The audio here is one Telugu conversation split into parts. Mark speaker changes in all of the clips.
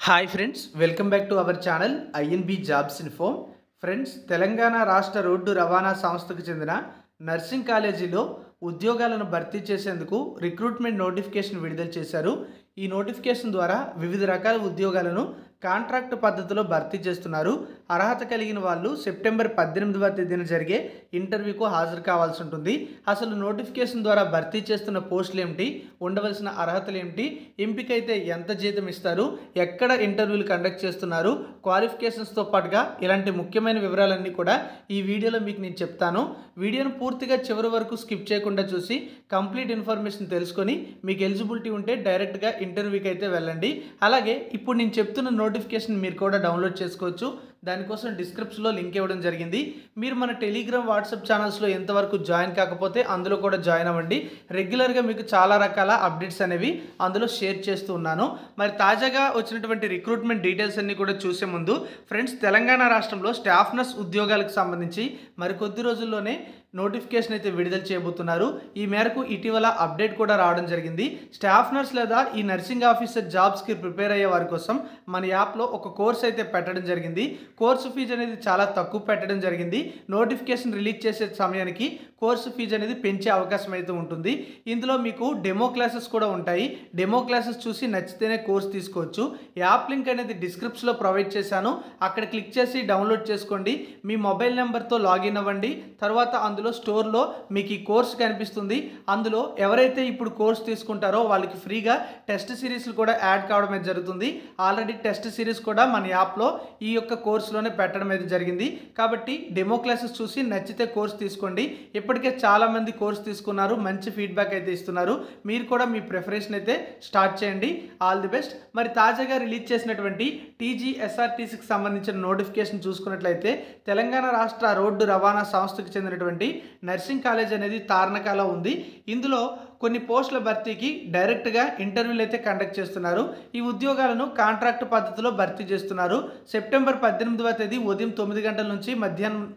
Speaker 1: Hi friends, welcome back to our channel INB jobs info. Friends, Telangana రాష్ట్ర రోడ్డు రవాణా సంస్థకు చెందిన నర్సింగ్ కాలేజీలో ఉద్యోగాలను భర్తీ చేసేందుకు రిక్రూట్మెంట్ నోటిఫికేషన్ విడుదల చేశారు. ఈ నోటిఫికేషన్ ద్వారా వివిధ రకాల ఉద్యోగాలను కాంట్రాక్ట్ పద్ధతిలో భర్తీ చేస్తున్నారు. అర్హత కలిగిన వాళ్ళు సెప్టెంబర్ 18వ తేదీన జరిగే ఇంటర్వ్యూకు హాజరు కావాల్సి ఉంటుంది. అసలు నోటిఫికేషన్ ద్వారా భర్తీ చేస్తున్న పోస్టులు ఏమిటి, ఉండవలసిన అర్హతలు ఏమిటి, ఎంపికైతే ఎంత జీతం ఇస్తారు, ఎక్కడ ఇంటర్వ్యూలు కండక్ట్ చేస్తున్నారు, క్వాలిఫికేషన్స్తో పాటుగా ఇలాంటి ముఖ్యమైన వివరాలన్నీ కూడా ఈ వీడియోలో మీకు నేను చెప్తాను. వీడియోను పూర్తిగా చివరి వరకు స్కిప్ చేయకుండా చూసి కంప్లీట్ ఇన్ఫర్మేషన్ తెలుసుకొని మీకు ఎలిజిబిలిటీ ఉంటే డైరెక్ట్గా ఇంటర్వ్యూకి అయితే వెళ్ళండి. అలాగే ఇప్పుడు నేను చెప్తున్న నోటిఫికేషన్ మీరు కూడా డౌన్లోడ్ చేసుకోవచ్చు. దానికోసం డిస్క్రిప్షన్లో లింక్ ఇవ్వడం జరిగింది. మీరు మన టెలిగ్రామ్, వాట్సాప్ ఛానల్స్లో ఎంతవరకు జాయిన్ కాకపోతే అందులో కూడా జాయిన్ అవ్వండి. రెగ్యులర్గా మీకు చాలా రకాల అప్డేట్స్ అనేవి అందులో షేర్ చేస్తూ ఉన్నాను. మరి తాజాగా వచ్చినటువంటి రిక్రూట్మెంట్ డీటెయిల్స్ అన్నీ కూడా చూసే ముందు ఫ్రెండ్స్, తెలంగాణ రాష్ట్రంలో స్టాఫ్ నర్స్ ఉద్యోగాలకు సంబంధించి మరికొద్ది రోజుల్లోనే నోటిఫికేషన్ అయితే విడుదల చేయబోతున్నారు. ఈ మేరకు ఇటీవల అప్డేట్ కూడా రావడం జరిగింది. స్టాఫ్ నర్స్ లేదా ఈ నర్సింగ్ ఆఫీసర్ జాబ్స్కి ప్రిపేర్ అయ్యే వారి కోసం మన యాప్లో ఒక కోర్స్ అయితే పెట్టడం జరిగింది. కోర్సు ఫీజు అనేది చాలా తక్కువ పెట్టడం జరిగింది. నోటిఫికేషన్ రిలీజ్ చేసే సమయానికి కోర్సు ఫీజు అనేది పెంచే అవకాశం అయితే ఉంటుంది. ఇందులో మీకు డెమో క్లాసెస్ కూడా ఉంటాయి. డెమో క్లాసెస్ చూసి నచ్చితేనే కోర్స్ తీసుకోవచ్చు. యాప్ లింక్ అనేది డిస్క్రిప్షన్లో ప్రొవైడ్ చేశాను. అక్కడ క్లిక్ చేసి డౌన్లోడ్ చేసుకోండి. మీ మొబైల్ నెంబర్తో లాగిన్ అవ్వండి. తర్వాత అందులో స్టోర్లో మీకు ఈ కోర్స్ కనిపిస్తుంది. అందులో ఎవరైతే ఇప్పుడు కోర్స్ తీసుకుంటారో వాళ్ళకి ఫ్రీగా టెస్ట్ సిరీస్లు కూడా యాడ్ కావడం అయితే జరుగుతుంది. ఆల్రెడీ టెస్ట్ సిరీస్ కూడా మన యాప్లో ఈ యొక్క కోర్సులోనే పెట్టడం అయితే జరిగింది. కాబట్టి డెమో క్లాసెస్ చూసి నచ్చితే కోర్స్ తీసుకోండి. ఇప్పటికే చాలామంది కోర్స్ తీసుకున్నారు, మంచి ఫీడ్బ్యాక్ అయితే ఇస్తున్నారు. మీరు కూడా మీ ప్రిపరేషన్ అయితే స్టార్ట్ చేయండి. All the best. మరి తాజాగా రిలీజ్ చేసినటువంటి టీజీఎస్ఆర్టీసీకి సంబంధించిన నోటిఫికేషన్ చూసుకున్నట్లయితే తెలంగాణ రాష్ట్ర రోడ్డు రవాణా సంస్థకు చెందినటువంటి నర్సింగ్ కాలేజ్ అనేది తార్నకాలో ఉంది. ఇందులో కొన్ని పోస్టుల భర్తీకి డైరెక్ట్గా ఇంటర్వ్యూలు అయితే కండక్ట్ చేస్తున్నారు. ఈ ఉద్యోగాలను కాంట్రాక్ట్ పద్ధతిలో భర్తీ చేస్తున్నారు. సెప్టెంబర్ 18వ తేదీ ఉదయం 9 గంటల నుంచి మధ్యాహ్నం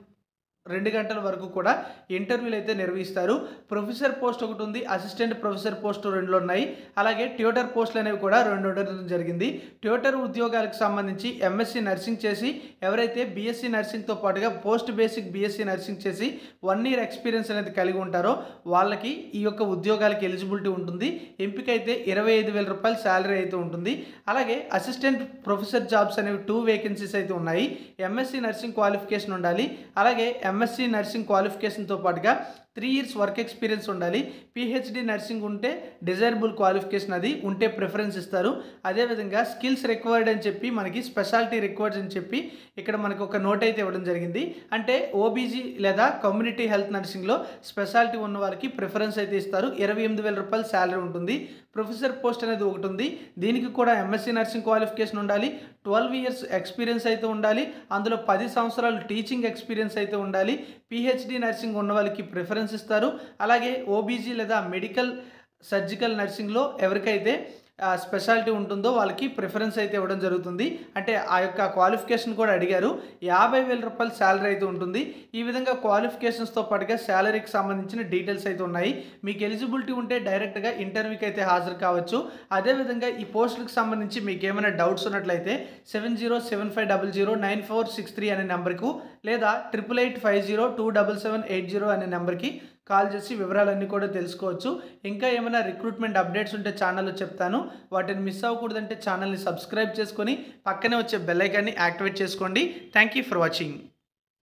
Speaker 1: 2 గంటల వరకు కూడా ఇంటర్వ్యూలు అయితే నిర్వహిస్తారు. ప్రొఫెసర్ పోస్ట్ ఒకటి ఉంది, అసిస్టెంట్ ప్రొఫెసర్ పోస్ట్ 2 ఉన్నాయి. అలాగే ట్యూటర్ పోస్టులు అనేవి కూడా 2 ఉండడం జరిగింది. ట్యూటర్ ఉద్యోగాలకు సంబంధించి ఎంఎస్సీ నర్సింగ్ చేసి ఎవరైతే బీఎస్సీ నర్సింగ్తో పాటుగా పోస్ట్ బేసిక్ బీఎస్సీ నర్సింగ్ చేసి 1 ఇయర్ ఎక్స్పీరియన్స్ అనేది కలిగి ఉంటారో వాళ్ళకి ఈ యొక్క ఉద్యోగాలకి ఎలిజిబిలిటీ ఉంటుంది. ఎంపిక అయితే 25,000 రూపాయల శాలరీ అయితే ఉంటుంది. అలాగే అసిస్టెంట్ ప్రొఫెసర్ జాబ్స్ అనేవి 2 వేకెన్సీస్ అయితే ఉన్నాయి. ఎంఎస్సీ నర్సింగ్ క్వాలిఫికేషన్ ఉండాలి. అలాగే ఎంఎస్సీ నర్సింగ్ క్వాలిఫికేషన్తో పాటుగా 3 ఇయర్స్ వర్క్ ఎక్స్పీరియన్స్ ఉండాలి. పిహెచ్డి నర్సింగ్ ఉంటే డిజైరబుల్ క్వాలిఫికేషన్ అది ఉంటే ప్రిఫరెన్స్ ఇస్తారు. అదేవిధంగా స్కిల్స్ రిక్వైర్డ్ అని చెప్పి మనకి స్పెషాలిటీ రిక్వైర్డ్ అని చెప్పి ఇక్కడ మనకు ఒక నోట్ అయితే ఇవ్వడం జరిగింది. అంటే ఓబీజీ లేదా కమ్యూనిటీ హెల్త్ నర్సింగ్లో స్పెషాలిటీ ఉన్న వారికి ప్రిఫరెన్స్ అయితే ఇస్తారు. 28,000 రూపాయల శాలరీ ఉంటుంది. ప్రొఫెసర్ పోస్ట్ అనేది ఒకటి ఉంది. దీనికి కూడా ఎంఎస్సీ నర్సింగ్ క్వాలిఫికేషన్ ఉండాలి. 12 ఇయర్స్ ఎక్స్పీరియన్స్ అయితే ఉండాలి. అందులో 10 సంవత్సరాలు టీచింగ్ ఎక్స్పీరియన్స్ అయితే ఉండాలి. పిహెచ్డి నర్సింగ్ ఉన్న వాళ్ళకి ప్రిఫరెన్స్ ఇస్తారు. అలాగే ఓబీజీ లేదా మెడికల్ సర్జికల్ నర్సింగ్లో ఎవరికైతే స్పెషాలిటీ ఉంటుందో వాళ్ళకి ప్రిఫరెన్స్ అయితే ఇవ్వడం జరుగుతుంది. అంటే ఆ యొక్క క్వాలిఫికేషన్ కూడా అడిగారు. 50,000 రూపాయల శాలరీ అయితే ఉంటుంది. ఈ విధంగా క్వాలిఫికేషన్స్తో పాటుగా శాలరీకి సంబంధించిన డీటెయిల్స్ అయితే ఉన్నాయి. మీకు ఎలిజిబిలిటీ ఉంటే డైరెక్ట్గా ఇంటర్వ్యూకి అయితే హాజరు కావచ్చు. అదేవిధంగా ఈ పోస్టులకు సంబంధించి మీకు ఏమైనా డౌట్స్ ఉన్నట్లయితే 7075009463 అనే నెంబర్కు లేదా 8885027780 అనే నెంబర్కి కాల్ చేసి వివరాలన్నీ కూడా తెలుసుకోవచ్చు. ఇంకా ఏమైనా రిక్రూట్మెంట్ అప్డేట్స్ ఉంటే ఛానల్లో చెప్తాను. వాటిని మిస్ అవ్వకూడదంటే ఛానల్ని సబ్స్క్రైబ్ చేసుకొని పక్కనే వచ్చే బెల్ ఐకాన్ని యాక్టివేట్ చేసుకోండి. Thank you for watching.